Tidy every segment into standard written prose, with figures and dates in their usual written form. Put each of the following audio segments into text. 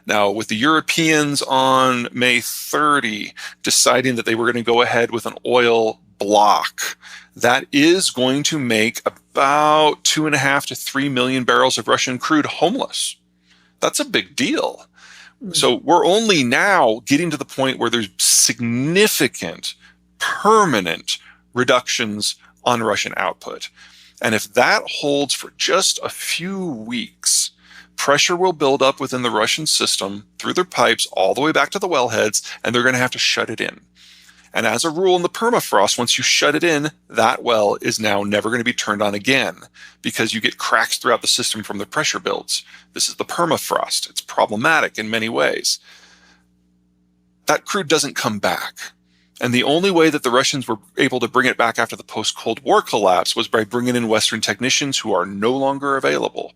Now, with the Europeans on May 30 deciding that they were going to go ahead with an oil block, that is going to make about 2.5 to 3 million barrels of Russian crude homeless. That's a big deal. So we're only now getting to the point where there's significant, permanent reductions on Russian output. And if that holds for just a few weeks, pressure will build up within the Russian system through their pipes all the way back to the wellheads, and they're going to have to shut it in. And as a rule in the permafrost, once you shut it in, that well is now never going to be turned on again because you get cracks throughout the system from the pressure builds. This is the permafrost. It's problematic in many ways. That crude doesn't come back. And the only way that the Russians were able to bring it back after the post-Cold War collapse was by bringing in Western technicians who are no longer available.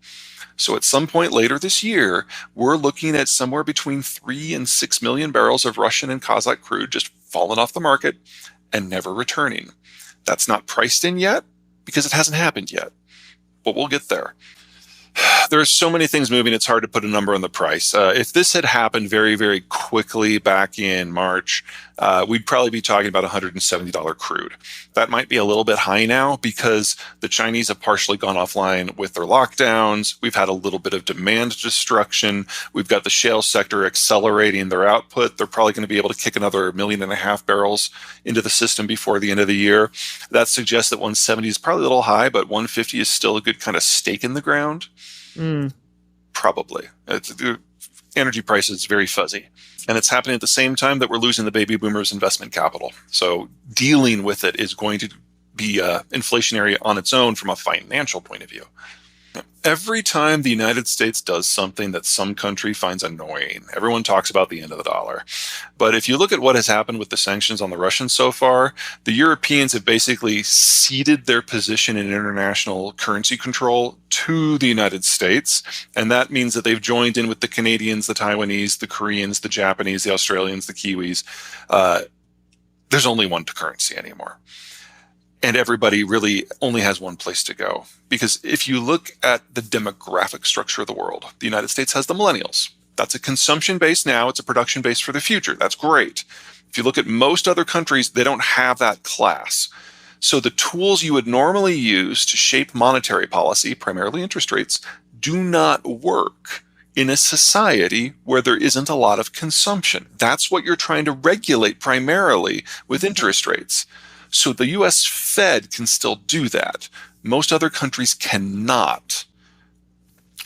So at some point later this year, we're looking at somewhere between 3 and 6 million barrels of Russian and Kazakh crude just falling off the market and never returning. That's not priced in yet because it hasn't happened yet, but we'll get there. There are so many things moving, it's hard to put a number on the price. If this had happened very, very quickly back in March, we'd probably be talking about $170 crude. That might be a little bit high now because the Chinese have partially gone offline with their lockdowns. We've had a little bit of demand destruction. We've got the shale sector accelerating their output. They're probably going to be able to kick another 1.5 million barrels into the system before the end of the year. That suggests that 170 is probably a little high, but 150 is still a good kind of stake in the ground. Probably. Energy prices is very fuzzy. And it's happening at the same time that we're losing the baby boomers' investment capital. So dealing with it is going to be inflationary on its own from a financial point of view. Every time the United States does something that some country finds annoying, everyone talks about the end of the dollar. But if you look at what has happened with the sanctions on the Russians so far, the Europeans have basically ceded their position in international currency control to the United States. And that means that they've joined in with the Canadians, the Taiwanese, the Koreans, the Japanese, the Australians, the Kiwis. There's only one currency anymore. And everybody really only has one place to go. Because if you look at the demographic structure of the world, the United States has the millennials. That's a consumption base now. It's a production base for the future. That's great. If you look at most other countries, they don't have that class. So the tools you would normally use to shape monetary policy, primarily interest rates, do not work in a society where there isn't a lot of consumption. That's what you're trying to regulate primarily with interest rates. So the US Fed can still do that. Most other countries cannot,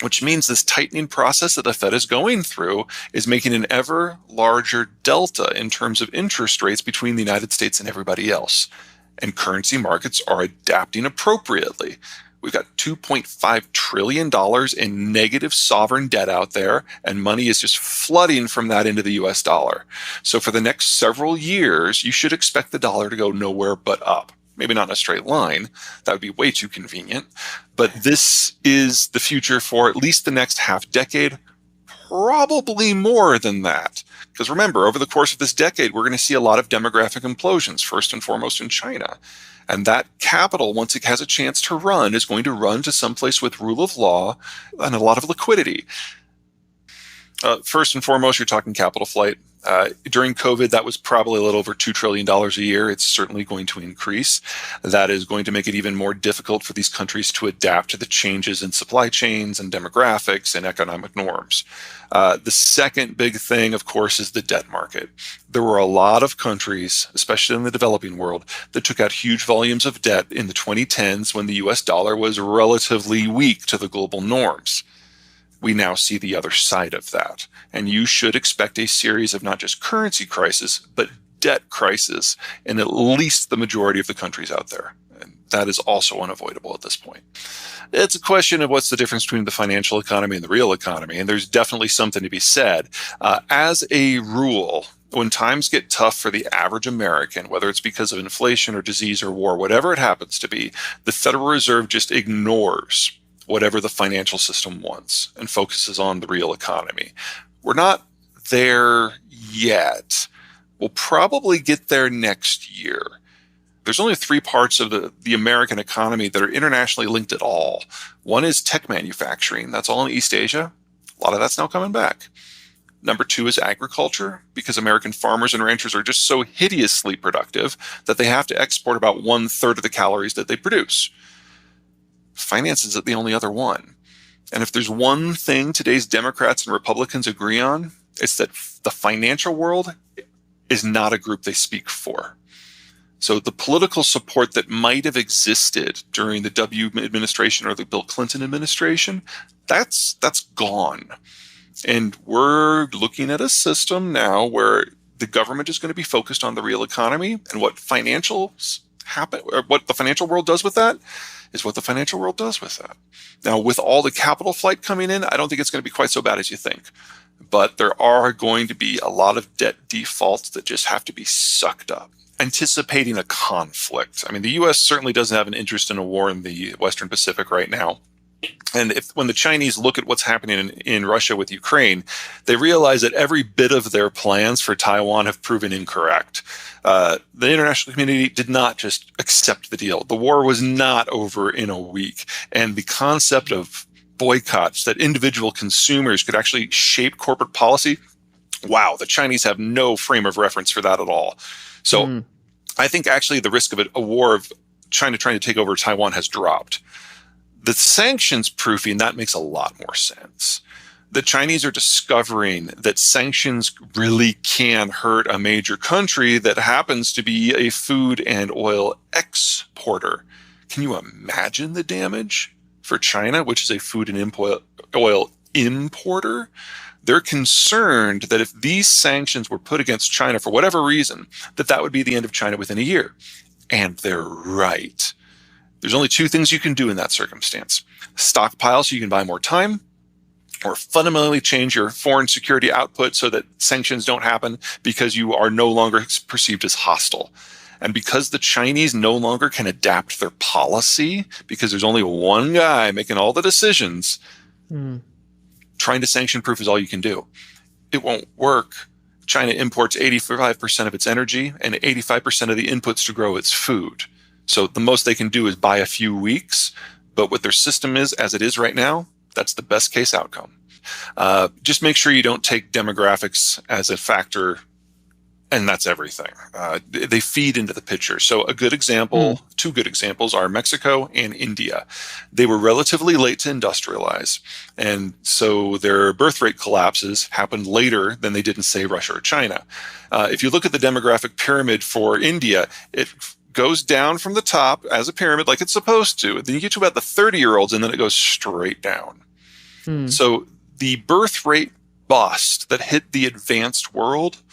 which means this tightening process that the Fed is going through is making an ever larger delta in terms of interest rates between the United States and everybody else. And currency markets are adapting appropriately. We've got $2.5 trillion in negative sovereign debt out there, and money is just flooding from that into the US dollar. So for the next several years, you should expect the dollar to go nowhere but up. Maybe not in a straight line. That would be way too convenient. But this is the future for at least the next half decade, probably more than that. Because remember, over the course of this decade, we're going to see a lot of demographic implosions, first and foremost in China. And that capital, once it has a chance to run, is going to run to someplace with rule of law and a lot of liquidity. First and foremost, you're talking capital flight. During COVID, that was probably a little over $2 trillion a year. It's certainly going to increase. That is going to make it even more difficult for these countries to adapt to the changes in supply chains and demographics and economic norms. The second big thing, of course, is the debt market. There were a lot of countries, especially in the developing world, that took out huge volumes of debt in the 2010s when the US dollar was relatively weak to the global norms. We now see the other side of that. And you should expect a series of not just currency crises, but debt crises in at least the majority of the countries out there. And that is also unavoidable at this point. It's a question of what's the difference between the financial economy and the real economy. And there's definitely something to be said. As a rule, when times get tough for the average American, whether it's because of inflation or disease or war, whatever it happens to be, the Federal Reserve just ignores whatever the financial system wants and focuses on the real economy. We're not there yet. We'll probably get there next year. There's only three parts of the American economy that are internationally linked at all. One is tech manufacturing. That's all in East Asia. A lot of that's now coming back. Number two is agriculture, because American farmers and ranchers are just so hideously productive that they have to export about 1/3 of the calories that they produce. Finance is the only other one. And if there's one thing today's Democrats and Republicans agree on, it's that the financial world is not a group they speak for. So the political support that might have existed during the W administration or the Bill Clinton administration, that's gone. And we're looking at a system now where the government is going to be focused on the real economy, and what financials happen, or what the financial world does with that is what the financial world does with that. Now, with all the capital flight coming in, I don't think it's going to be quite so bad as you think. But there are going to be a lot of debt defaults that just have to be sucked up. Anticipating a conflict. I mean, the U.S. certainly doesn't have an interest in a war in the Western Pacific right now. And when the Chinese look at what's happening in Russia with Ukraine, they realize that every bit of their plans for Taiwan have proven incorrect. The international community did not just accept the deal. The war was not over in a week. And the concept of boycotts, that individual consumers could actually shape corporate policy, wow, the Chinese have no frame of reference for that at all. So I think actually the risk of a war of China trying to take over Taiwan has dropped. The sanctions proofing, that makes a lot more sense. The Chinese are discovering that sanctions really can hurt a major country that happens to be a food and oil exporter. Can you imagine the damage for China, which is a food and oil importer? They're concerned that if these sanctions were put against China for whatever reason, that would be the end of China within a year. And they're right. There's only two things you can do in that circumstance. Stockpile so you can buy more time, or fundamentally change your foreign security output so that sanctions don't happen because you are no longer perceived as hostile. And because the Chinese no longer can adapt their policy, because there's only one guy making all the decisions, trying to sanction proof is all you can do. It won't work. China imports 85% of its energy and 85% of the inputs to grow its food. So the most they can do is buy a few weeks. But what their system is, as it is right now, that's the best case outcome. Just make sure you don't take demographics as a factor, and that's everything. They feed into the picture. So a good example, two good examples are Mexico and India. They were relatively late to industrialize, and so their birth rate collapses happened later than they did in, say, Russia or China. If you look at the demographic pyramid for India, it goes down from the top as a pyramid like it's supposed to. Then you get to about the 30-year-olds, and then it goes straight down. So the birth rate bust that hit the advanced world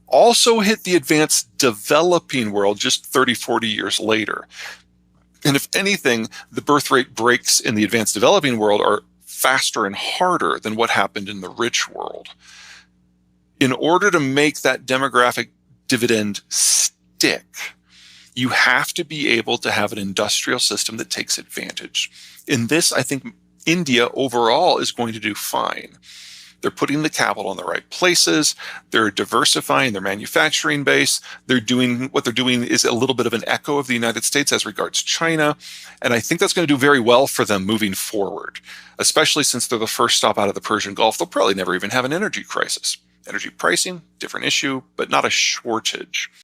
also hit the advanced developing world just 30, 40 years later. And if anything, the birth rate breaks in the advanced developing world are faster and harder than what happened in the rich world. In order to make that demographic dividend stick, you have to be able to have an industrial system that takes advantage. In this, I think India overall is going to do fine. They're putting the capital in the right places. They're diversifying their manufacturing base. What they're doing is a little bit of an echo of the United States as regards China. And I think that's going to do very well for them moving forward, especially since they're the first stop out of the Persian Gulf. They'll probably never even have an energy crisis. Energy pricing, different issue, but not a shortage.